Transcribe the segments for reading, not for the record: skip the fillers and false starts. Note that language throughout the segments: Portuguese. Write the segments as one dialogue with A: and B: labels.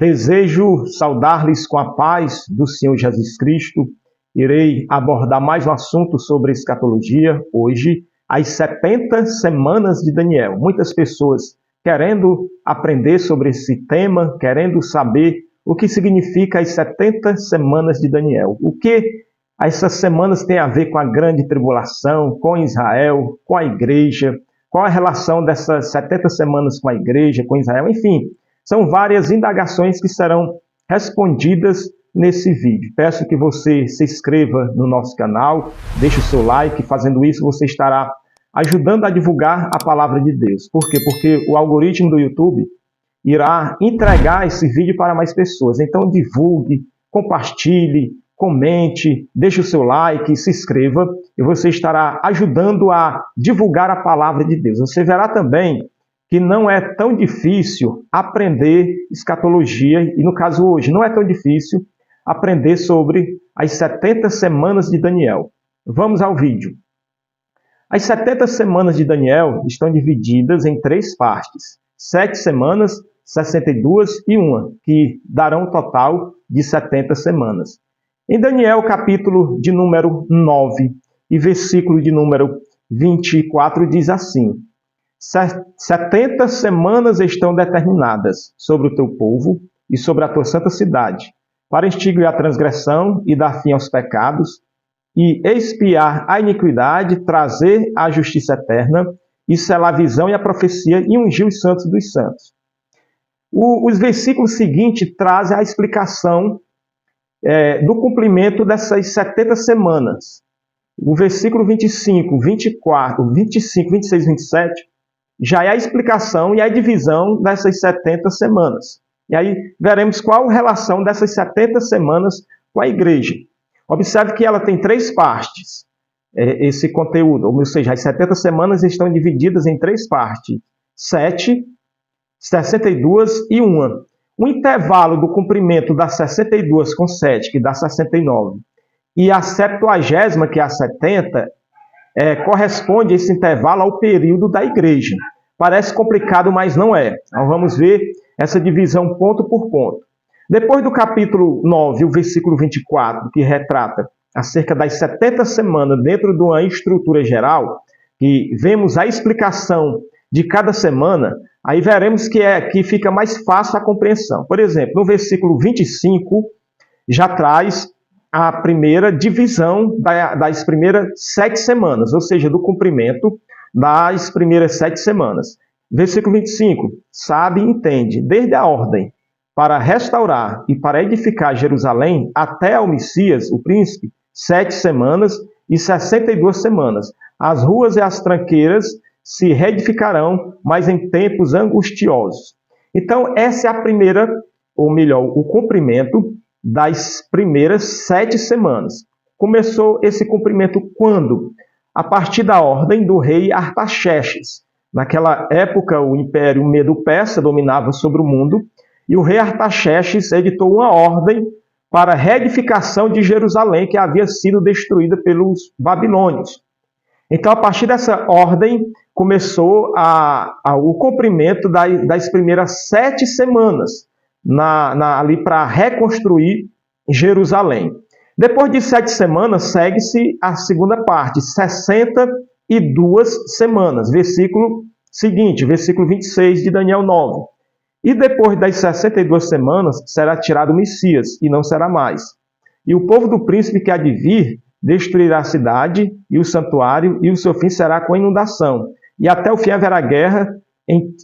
A: Desejo saudar-lhes com a paz do Senhor Jesus Cristo. Irei abordar mais um assunto sobre escatologia hoje, as 70 semanas de Daniel. Muitas pessoas querendo aprender sobre esse tema, querendo saber o que significa as 70 semanas de Daniel. O que essas semanas têm a ver com a grande tribulação, com Israel, com a igreja, qual a relação dessas 70 semanas com a igreja, com Israel, enfim. São várias indagações que serão respondidas nesse vídeo. Peço que você se inscreva no nosso canal, deixe o seu like. Fazendo isso, você estará ajudando a divulgar a palavra de Deus. Por quê? Porque o algoritmo do YouTube irá entregar esse vídeo para mais pessoas. Então divulgue, compartilhe, comente, deixe o seu like, se inscreva e você estará ajudando a divulgar a palavra de Deus. Você verá também que não é tão difícil aprender escatologia, e no caso hoje não é tão difícil aprender sobre as 70 semanas de Daniel. Vamos ao vídeo. As 70 semanas de Daniel estão divididas em 3 partes. 7 semanas, 62 e 1, que darão um total de 70 semanas. Em Daniel, capítulo de número 9 e versículo de número 24, diz assim: 70 semanas estão determinadas sobre o teu povo e sobre a tua santa cidade, para extinguir a transgressão e dar fim aos pecados, e expiar a iniquidade, trazer a justiça eterna, e selar a visão e a profecia, e ungir os santos dos santos. Os versículos seguintes trazem a explicação do cumprimento dessas 70 semanas. O versículo 25, 24, 25, 26 e 27 já é a explicação e a divisão dessas 70 semanas. E aí veremos qual a relação dessas 70 semanas com a igreja. Observe que ela tem 3 partes, esse conteúdo, ou seja, as 70 semanas estão divididas em 3 partes: 7, 62 e 1. O intervalo do cumprimento das 62 com 7, que dá 69, e a 70ª, que é a 70, corresponde esse intervalo ao período da igreja. Parece complicado, mas não é. Então vamos ver essa divisão ponto por ponto. Depois do capítulo 9, o versículo 24, que retrata acerca das 70 semanas dentro de uma estrutura geral, que vemos a explicação de cada semana, aí veremos que fica mais fácil a compreensão. Por exemplo, no versículo 25, já traz a primeira divisão das primeiras 7 semanas, ou seja, do cumprimento das primeiras 7 semanas. Versículo 25, sabe e entende, desde a ordem para restaurar e para edificar Jerusalém até ao Messias, o príncipe, 7 semanas e 62 semanas. As ruas e as tranqueiras se reedificarão, mas em tempos angustiosos. Então, essa é a primeira, ou melhor, o cumprimento das primeiras 7 semanas. Começou esse cumprimento quando? A partir da ordem do rei Artaxerxes. Naquela época, o Império Medo-Persa dominava sobre o mundo, e o rei Artaxerxes editou uma ordem para a reedificação de Jerusalém, que havia sido destruída pelos babilônios. Então, a partir dessa ordem, começou o cumprimento das primeiras 7 semanas ali para reconstruir Jerusalém. Depois de 7 semanas, segue-se a segunda parte, 62 semanas. Versículo seguinte, versículo 26 de Daniel 9. E depois das 62 semanas, será tirado o Messias, e não será mais. E o povo do príncipe que há de vir destruirá a cidade e o santuário, e o seu fim será com inundação. E até o fim haverá guerra,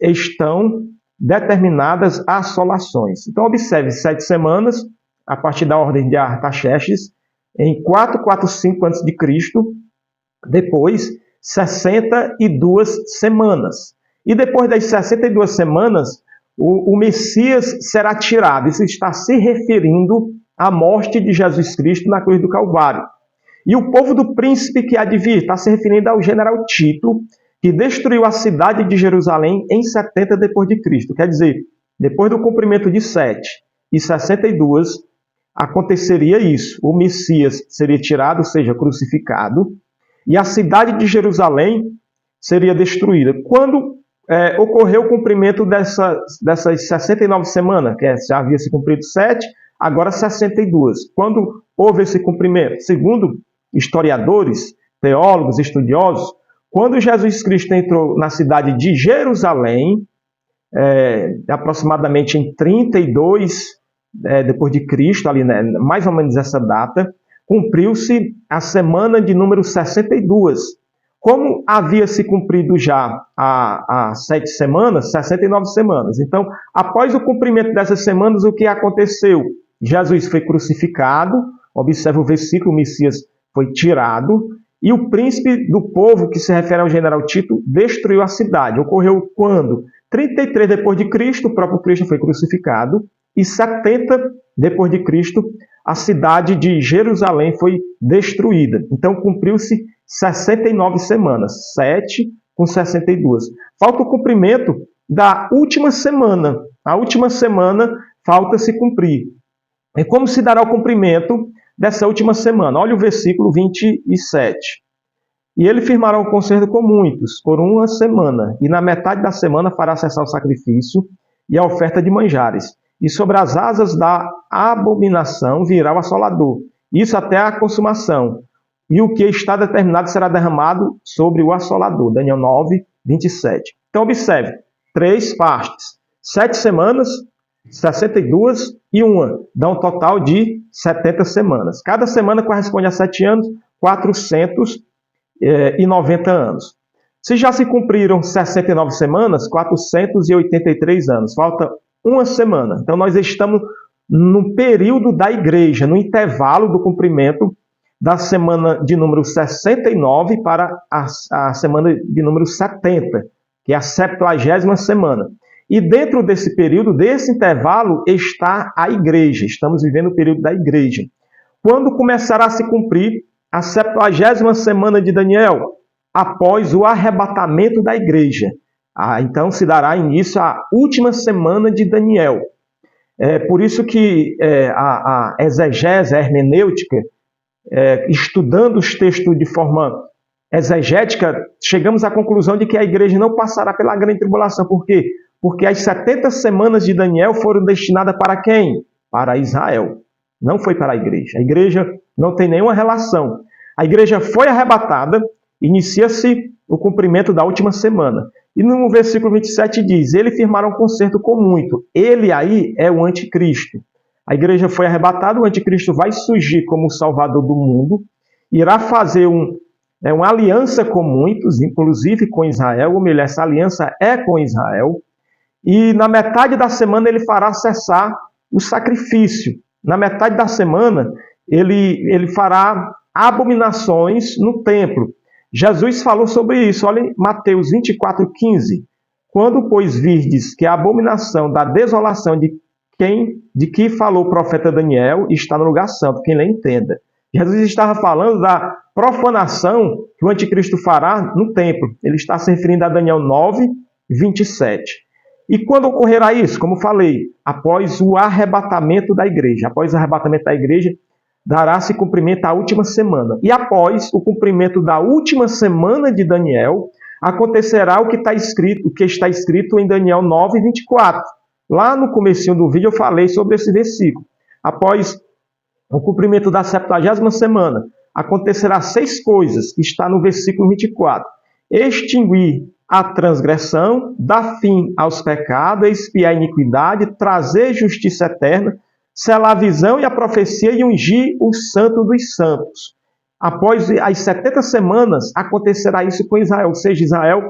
A: estão determinadas assolações. Então, observe, 7 semanas, a partir da ordem de Artaxerxes, em 445 a.C., depois 62 semanas. E depois das 62 semanas, o Messias será tirado. Isso está se referindo à morte de Jesus Cristo na cruz do Calvário. E o povo do príncipe que há de vir está se referindo ao general Tito, que destruiu a cidade de Jerusalém em 70 depois de Cristo. Quer dizer, depois do cumprimento de 7 e 62, aconteceria isso. O Messias seria tirado, ou seja, crucificado, e a cidade de Jerusalém seria destruída. Quando ocorreu o cumprimento dessas 69 semanas, que já havia se cumprido 7, agora 62. Quando houve esse cumprimento? Segundo historiadores, teólogos, estudiosos, quando Jesus Cristo entrou na cidade de Jerusalém, aproximadamente em 32 depois de Cristo, ali, né, mais ou menos essa data, cumpriu-se a semana de número 62. Como havia se cumprido já há 7 semanas, 69 semanas. Então, após o cumprimento dessas semanas, o que aconteceu? Jesus foi crucificado, observa o versículo, o Messias foi tirado, e o príncipe do povo, que se refere ao general Tito, destruiu a cidade. Ocorreu quando? 33 depois de Cristo, o próprio Cristo foi crucificado, e 70 depois de Cristo, a cidade de Jerusalém foi destruída. Então, cumpriu-se 69 semanas, 7 com 62. Falta o cumprimento da última semana. A última semana falta se cumprir. E como se dará o cumprimento dessa última semana? Olha o versículo 27. E ele firmará um concerto com muitos, por uma semana, e na metade da semana fará cessar o sacrifício e a oferta de manjares. E sobre as asas da abominação virá o assolador, isso até a consumação. E o que está determinado será derramado sobre o assolador. Daniel 9, 27. Então, observe, 3 partes. 7 semanas, 62 e 1. Dá um total de 70 semanas. Cada semana corresponde a 7 anos, 490 anos. Se já se cumpriram 69 semanas, 483 anos. Falta uma semana. Então, nós estamos no período da igreja, no intervalo do cumprimento da semana de número 69 para a semana de número 70, que é a 70ª semana. E dentro desse período, desse intervalo, está a igreja. Estamos vivendo o período da igreja. Quando começará a se cumprir a 70ª semana de Daniel? Após o arrebatamento da igreja. Então se dará início à última semana de Daniel. Por isso que a exegese, a hermenêutica, estudando os textos de forma exegética, chegamos à conclusão de que a igreja não passará pela grande tribulação. Por quê? Porque as 70 semanas de Daniel foram destinadas para quem? Para Israel. Não foi para a igreja. A igreja não tem nenhuma relação. A igreja foi arrebatada, inicia-se o cumprimento da última semana. E no versículo 27 diz, ele firmará um concerto com muito. Ele aí é o anticristo. A igreja foi arrebatada, o anticristo vai surgir como o salvador do mundo, irá fazer uma aliança com muitos, inclusive com Israel, ou melhor, essa aliança é com Israel, e na metade da semana ele fará cessar o sacrifício. Na metade da semana ele fará abominações no templo. Jesus falou sobre isso, olha em Mateus 24:15. Quando, pois, virdes que a abominação da desolação de que falou o profeta Daniel está no lugar santo, quem lhe entenda. Jesus estava falando da profanação que o anticristo fará no templo. Ele está se referindo a Daniel 9, 27. E quando ocorrerá isso? Como falei, após o arrebatamento da igreja. Após o arrebatamento da igreja, dará-se cumprimento à última semana. E após o cumprimento da última semana de Daniel, acontecerá o que está escrito em Daniel 9, 24. Lá no comecinho do vídeo eu falei sobre esse versículo. Após o cumprimento da 70ª semana, acontecerá 6 coisas, que está no versículo 24. Extinguir a transgressão, dar fim aos pecados, expiar a iniquidade, trazer justiça eterna, selar a visão e a profecia e ungir o santo dos santos. Após as 70 semanas, acontecerá isso com Israel, ou seja, Israel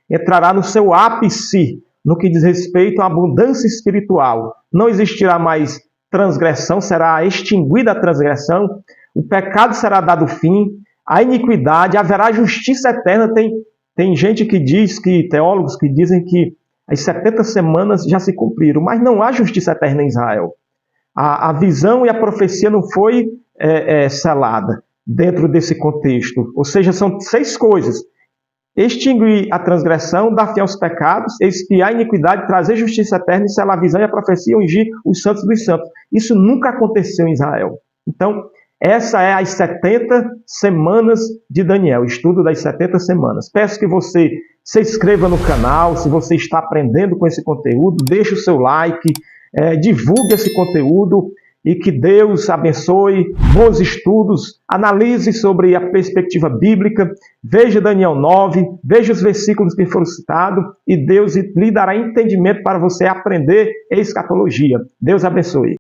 A: entrará no seu ápice no que diz respeito à abundância espiritual. Não existirá mais transgressão, será extinguida a transgressão, o pecado será dado fim, a iniquidade, haverá justiça eterna. Tem gente que diz, teólogos que dizem que as 70 semanas já se cumpriram, mas não há justiça eterna em Israel. A visão e a profecia não foi selada dentro desse contexto. Ou seja, são 6 coisas. Extinguir a transgressão, dar fim aos pecados, expiar a iniquidade, trazer justiça eterna, selar a visão e a profecia, ungir os santos dos santos. Isso nunca aconteceu em Israel. Então, Essa é as 70 semanas de Daniel, estudo das 70 semanas. Peço que você se inscreva no canal, se você está aprendendo com esse conteúdo, deixe o seu like, divulgue esse conteúdo e que Deus abençoe, bons estudos, analise sobre a perspectiva bíblica, veja Daniel 9, veja os versículos que foram citados e Deus lhe dará entendimento para você aprender escatologia. Deus abençoe.